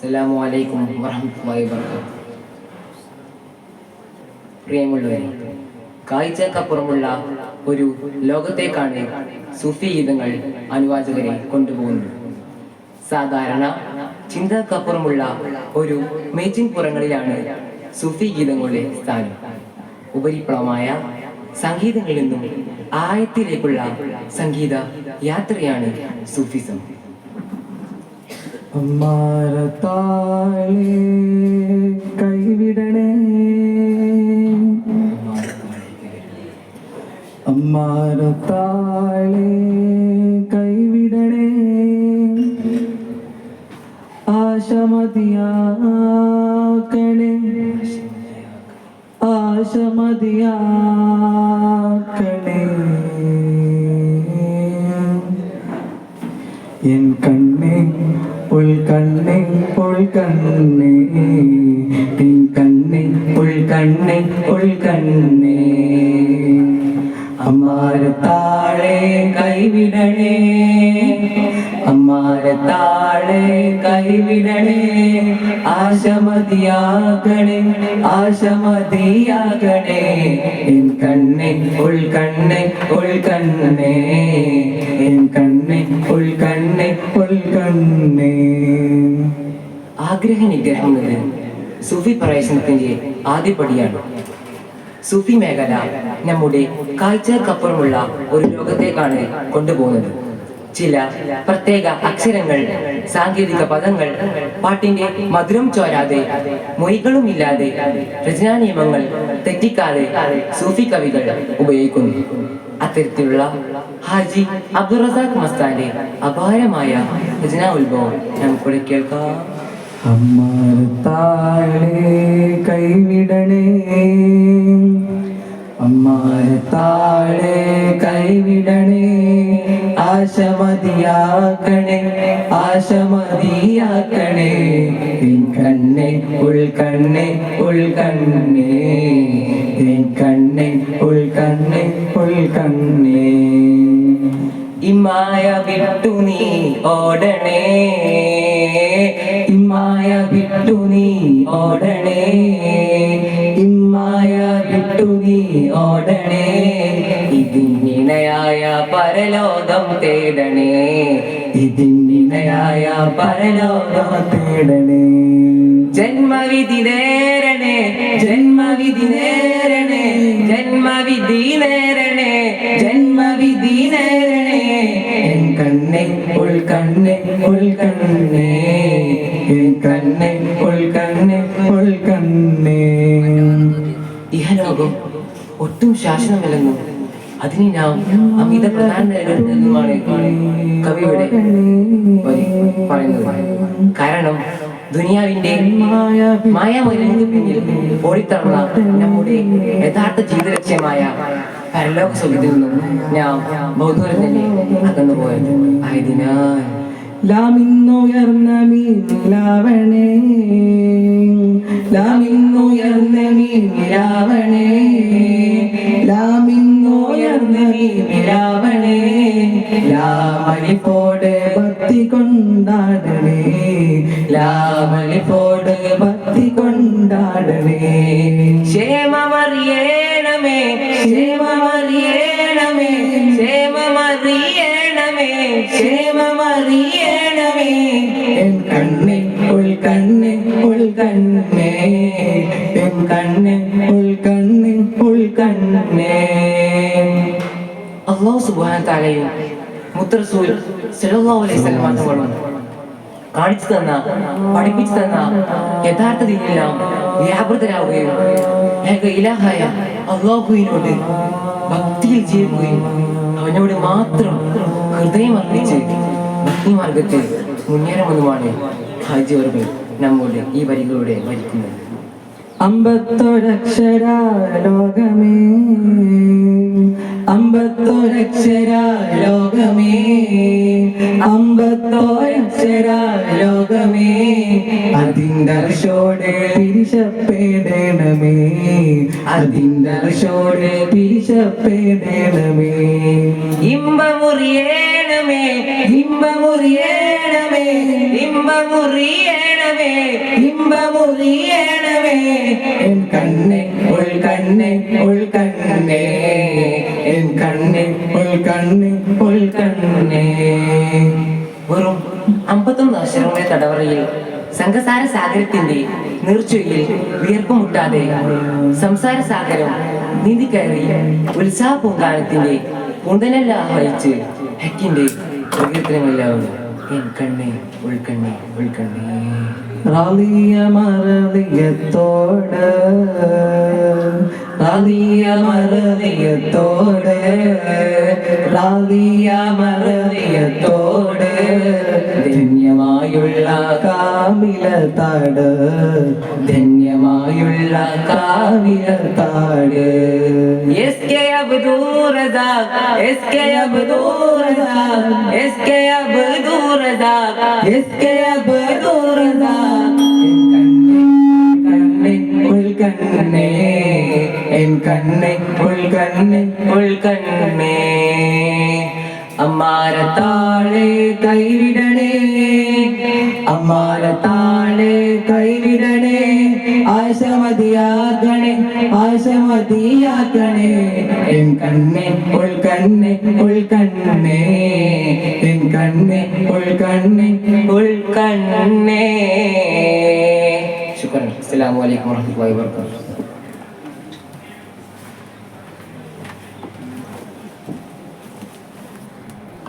അസ്സലാമു അലൈക്കും വറഹ്മത്തുള്ളാഹി വബറകാതുഹു. പ്രിയമുള്ളവരെ, കാഴ്ചക്കപ്പുറമുള്ള ഒരു ലോകത്തേക്കാണ് സൂഫി ഗീതങ്ങൾ അനുവാചകരെ കൊണ്ടുപോകുന്നത്. സാധാരണ ചിന്തക്കപ്പുറമുള്ള ഒരു മേച്ചിൻപുറങ്ങളിലാണ് സൂഫി ഗീതങ്ങളുടെ സ്ഥാനം. ഉപരിപ്ലവമായ സംഗീതങ്ങളിൽ നിന്നും ആയത്തിലേക്കുള്ള സംഗീത യാത്രയാണ് സൂഫിസം. അമ്മാരത്താളെ കൈവിടണേ, അമ്മാരത്താളെ കൈവിടണേ, ആശമതിയാക്കണേ, ആശമതിയാക്കണേ. എൻ കണ്ണേ ഉൾക്കണ്ണേ ഉൾക്കണ്ണേ, എൻ കണ്ണേ ഉൾക്കണ്ണേ ഉൾക്കണ്ണേ. അമ്മാരത്താളെ കൈവിടണേ, അമ്മാരത്താളെ കൈവിടണേ, ആശമതിയാകണേ, ആശമതിയാകണേ. എൻ കണ്ണേ ഉൾക്കണ്ണേ ഉൾക്കണ്ണേ, എൻ കണ്ണേ ഉൾക്കണ്ണേ ഉൾക്കണ്ണേ. ആഗ്രഹ നിഗ്രഹം എന്നത് സൂഫി പ്രവേശനത്തിന്റെ ആദ്യപടിയാണ്. സൂഫി മേഖല നമ്മുടെ കാഴ്ചക്കപ്പുറമുള്ള ഒരു ലോകത്തേക്കാണ് കൊണ്ടുപോകുന്നത്. ചില പ്രത്യേക അക്ഷരങ്ങൾ, സാങ്കേതിക പദങ്ങൾ, പാട്ടിന്റെ മധുരം ചോരാതെ, മൊഴികളുമില്ലാതെ, രചനാ നിയമങ്ങൾ തെറ്റിക്കാതെ സൂഫി കവികൾ ഉപയോഗിക്കുന്നു. അത്തരത്തിലുള്ള ഹാജി അബ്ദുൾ റസാഖ് മസ്താന്റെ അപാരമായ രചനാ ഉത്ഭവം നമുക്കിവിടെ കേൾക്കാം. അമ്മാരത്താളെ കൈവിടണേ, അമ്മാരത്താളെ കൈവിടണേ, ആശമതിയാക്കണേ, ആശമതിയാക്കണേ. എൻ കണ്ണേ ഉൾക്കണ്ണേ ഉൾക്കണ്ണേ, എൻ കണ്ണേ ഉൾക്കണ്ണേ ഉൾക്കണ്ണേ. ഇമായ വിട്ടു നീ ഓടണേ, ഇമ്മായ വിട്ടു നീ ഓടണേ, ഇമ്മായ വിട്ടു നീ ഓടണേ. ഇതിനിണയായ പരലോകം തേടണേ, ഇതിനിണയായ പരലോകം തേടണേ. ജന്മവിധി നേരണേ, ജന്മവിധി നേരണേ, ജന്മവിധി നേരണേ, ജന്മവിധി നേരണേ. എൻ കണ്ണേ ഉൾക്കണ്ണേ ഉൾക്കണ്ണേ, എൻ കണ്ണേ ഉൾക്കണ്ണേ ഉൾക്കണ്ണേ. ഇഹലോകം ഒട്ടും ശാശ്വതമല്ലെന്നും അതിനെ നാം അമിത പ്രധാനമാണ് കവിയുടെ പറയുന്നത്. കാരണം ദുനിയാവിന്റെ മായാമൊഴിക്ക് പിന്നിൽ ഓടിത്തറന്ന നമ്മുടെ യഥാർത്ഥ ജീവിത ലക്ഷ്യമായ പരലോക സുഖത്തിൽ നിന്നും നാം ബൗദ്ധൂരം തന്നെ അകന്നുപോയത് ആയതിനാൽ ലാമിന്നുയർന്ന മീനിലാവണേ, ലാമിന്നുയർന്ന മീനിലാവണേ, ലാമിന്നുയർന്ന മീനിലാവണേ. ലാമലിപ്പോട് ഭക്തി കൊണ്ടാടണേ, ലാമലിപ്പോട് ഭക്തി കൊണ്ടാടണേ. ക്ഷേമമറിയണമേ, ക്ഷേമമറിയണമേ, ക്ഷേമമറിയണമേ, ക്ഷേമമറിയണമേ. എൻ കണ്ണേ ഉൾക്കണ്ണേ ഉൾക്കണ്ണേ, എൻ കണ്ണേ ഉൾക്കണ്ണേ ഉൾക്കണ്ണേ. അല്ലാഹു സുബ്ഹാനഹു തആലയും മുത്തറസൂൽ സല്ലല്ലാഹു അലൈഹി വസല്ലം തങ്ങളും കാണിച്ചു തന്ന, പഠിപ്പിച്ചു തന്ന യഥാർത്ഥ ദീനിലെല്ലാം വ്യാപൃതരാവുകയും ഏക ഇലാഹായ അല്ലാഹുവിനോട് ഭക്തിയിൽ ജീവിക്കുകയും അവനോട് മാത്രം ഹൃദയം അർപ്പിച്ച് ഭക്തി മാർഗത്തിൽ മുന്നേറുമെന്നുമാണ് ഹാജി അവர்கள் നമ്മോട് ഈ വരികളിലൂടെ വരിക്കുന്നത്. അമ്പത്തൊരക്ഷര ലോകമേ, അമ്പത്തൊരക്ഷര ലോകമേ, അമ്പത്തൊരക്ഷര ലോകമേ. അതിൻ്റെ അർശോട് പിരിശപ്പെടണമേ, അതിൻ്റെ അർശോട് പിരിശപ്പെടണമേ. ഇമ്പമുറിയേണമേ, ഇമ്പമുറിയണമേ, ഇമ്പമുറിയണമേ ഇമ്പമുറിയണമേ എൻ കണ്ണേ ഉൾക്കണ്ണേ ഉൾക്കണ്ണേ എൻ കണ്ണേ ഉൾക്കണ്ണേ ഉൾക്കണ്ണേ. വെറും 51 അക്ഷരങ്ങളുടെ തടവറയിൽ സംഘസാര സാഗരത്തിന്റെ നീർച്ചയിൽ വിയർപ്പുമുട്ടാതെ സംസാര സാഗരം നീന്തി കയറി ഉത്സാഹ പൂങ്കാലത്തിന്റെ പൂന്തനെല്ലാം വഹിച്ച് ഹക്കിന്റെ പ്രകീർത്തനമെല്ലാം എൻ കണ്ണേ ഉൾക്കണ്ണേ ഉൾക്കണ്ണേ. റാലിയ മറലിയത്തോട് റാലിയ മറലിയത്തോട് റാലിയ മറലിയത്തോട് ധന്യമായുള്ള കാവിലത്താട് ധന്യമായുള്ള കാവിലത്താട്. SK Abdur Razak SK Abdur Razak SK Abdur Razak SK Abdur Razak ഉൾക്കണ്ണേ എൻ കണ്ണേ ഉൾക്കണ്ണേ ഉൾക്കണ്ണേ. അമ്മാരത്താളെ കൈവിടണേ അമ്മാരത്താളെ കൈവിടണേ ആശമതിയാക്കണേ ആശമതിയാക്കണേ എൻ കണ്ണേ ഉൾക്കണ്ണേ ഉൾക്കണ്ണേ എൻ കണ്ണേ ഉൾക്കണ്ണേ ഉൾക്കണ്ണേ. ശുക്രൻ. അസ്സലാമു അലൈക്കും വറഹ്മത്തുള്ളാഹി വബറകാതുഹു.